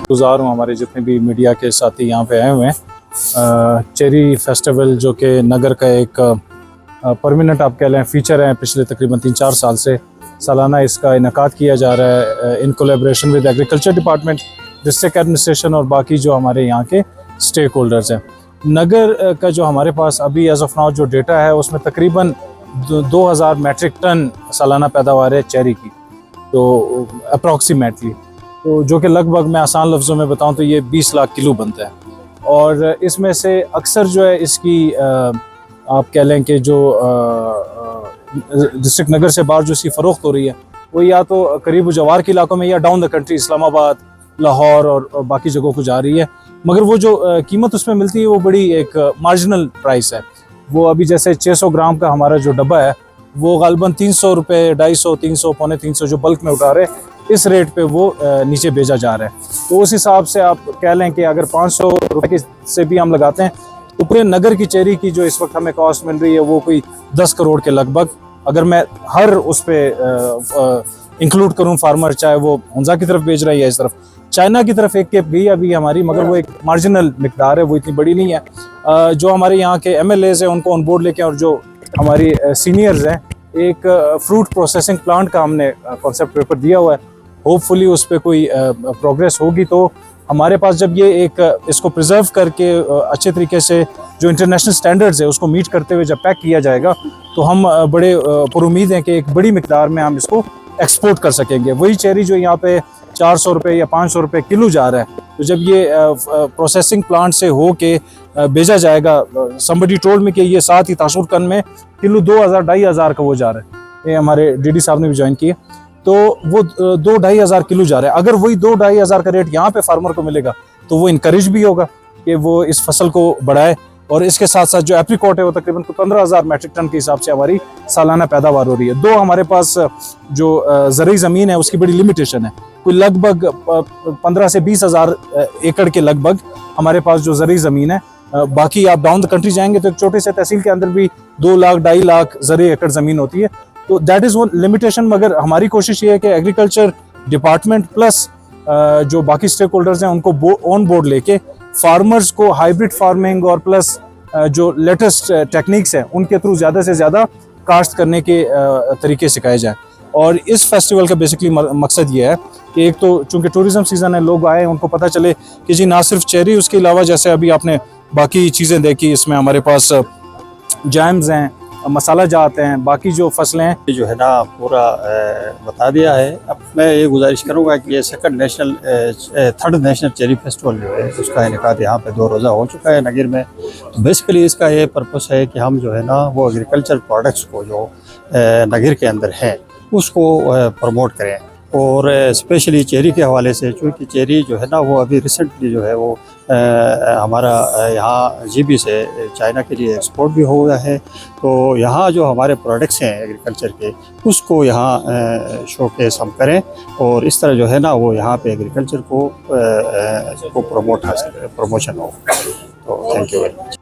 गुजार हूँ हमारे जितने भी मीडिया के साथी यहाँ पे आए हुए हैं। चेरी फेस्टिवल जो कि नगर का एक परमानेंट आप कह लें फीचर है, पिछले तकरीबन 3-4 साल से सालाना इसका इनकाद किया जा रहा है in collaboration with agriculture department, district administration और बाकी जो हमारे यहाँ के स्टेक होल्डर्स हैं। नगर का जो हमारे पास अभी एज ऑफ नाउ जो डेटा है उसमें तकरीबन 2000 मैट्रिक टन सालाना पैदावार है चेरी की, तो अप्रॉक्सीमेटली, तो जो कि लगभग मैं आसान लफ्ज़ों में बताऊं तो ये 20 लाख किलो बनता है। और इसमें से अक्सर जो है इसकी आप कह लें कि जो डिस्ट्रिक्ट नगर से बाहर जो इसकी फ़रोख्त हो रही है वो या तो करीब जवार के इलाकों में या down the country Islamabad, Lahore और बाकी जगहों को जा रही है, मगर वो जो कीमत उसमें मिलती है वो बड़ी एक मार्जिनल प्राइस है। वो अभी जैसे 600 ग्राम का हमारा जो डब्बा है वो गालबन 300 रुपये, 250, 300, पौने 300 जो बल्क में उठा रहे इस रेट पे वो नीचे भेजा जा रहा है। तो उस हिसाब से आप कह लें कि अगर 500 रुपये से भी हम लगाते हैं तो पूरे नगर की चेरी की जो इस वक्त हमें कॉस्ट मिल रही है वो कोई 10 करोड़ के लगभग, अगर मैं हर उस पर इंक्लूड करूं फार्मर, चाहे वो हुंजा की तरफ भेज रहा है या इस तरफ चाइना की तरफ एक केप गई अभी हमारी, मगर वो एक मार्जिनल मिकदार है, वो इतनी बड़ी नहीं है। जो हमारे यहाँ के MLAs हैं उनको ऑन बोर्ड लेके और जो हमारी सीनियर्स हैं, एक फ्रूट प्रोसेसिंग प्लांट का हमने कॉन्सेप्ट पेपर दिया हुआ है। होपफुली उस पर कोई प्रोग्रेस होगी तो हमारे पास जब ये एक इसको प्रिजर्व करके अच्छे तरीके से जो इंटरनेशनल स्टैंडर्ड्स है उसको मीट करते हुए जब पैक किया जाएगा तो हम बड़े पुरुमीद हैं कि एक बड़ी मिकदार में हम इसको एक्सपोर्ट कर सकेंगे। वही चेरी जो यहाँ पे 400 रुपये या 500 रुपये किलो जा रहा है, तो जब ये प्रोसेसिंग प्लांट से हो के भेजा जाएगा, समबडी टोल्ड में कि ये साथ ही ताशुरकन में किलो 2000-2500 का वो जा रहा है, ये हमारे DD साहब ने भी ज्वाइन किए, तो वो 2-2500 किलो जा रहा है। अगर वही 2-2500 का रेट यहाँ पे फार्मर को मिलेगा तो वो इनकरेज भी होगा कि वो इस फसल को बढ़ाए। और इसके साथ साथ जो एप्रिकॉट है वो तकरीबन 15,000 मैट्रिक टन के हिसाब से हमारी सालाना पैदावार हो रही है। दो हमारे पास जो ज़रूरी ज़मीन है उसकी बड़ी लिमिटेशन है, कोई लगभग 15 से 20,000 एकड़ के लगभग हमारे पास जो ज़रूरी ज़मीन है। बाकी आप डाउन द कंट्री जाएंगे तो एक छोटे से तहसील के अंदर भी 2 लाख 2.5 लाख ज़रूरी एकड़ ज़मीन होती है, तो दैट इज़ वन लिमिटेशन। मगर हमारी कोशिश ये है कि एग्रीकल्चर डिपार्टमेंट प्लस जो बाकी स्टेक होल्डर्स हैं उनको ऑन बोर्ड लेके फार्मर्स को हाइब्रिड फार्मिंग और प्लस जो लेटेस्ट टेक्निक्स हैं उनके थ्रू ज़्यादा से ज़्यादा काश्त करने के तरीके सिखाए जाएँ। और इस फेस्टिवल का बेसिकली मकसद ये है कि एक तो चूँकि टूरिज़म सीज़न है, लोग आए उनको पता चले कि जी ना सिर्फ चेरी, उसके अलावा जैसे अभी आपने बाकी चीज़ें देखी, इसमें हमारे पास जैम्स हैं, मसाला जात हैं, बाकी जो फसलें हैं जो है ना पूरा बता दिया है। अब मैं ये गुजारिश करूंगा कि ये थर्ड नेशनल चेरी फेस्टिवल जो है उसका इनेकाद यहाँ पे 2 रोज़ा हो चुका है नगर में। तो बेसिकली इसका ये पर्पस है कि हम जो है ना वो एग्रीकल्चर प्रोडक्ट्स को जो नगर के अंदर है उसको प्रमोट करें, और स्पेशली चेरी के हवाले से, चूँकि चेरी जो है ना वो अभी रिसेंटली जो है वो हमारा यहाँ GB से चाइना के लिए एक्सपोर्ट भी हो गया है। तो यहाँ जो हमारे प्रोडक्ट्स हैं एग्रीकल्चर के उसको यहाँ शोकेस हम करें, और इस तरह जो है ना वो यहाँ पे एग्रीकल्चर को प्रमोशन हो। तो थैंक यू वेरी मच।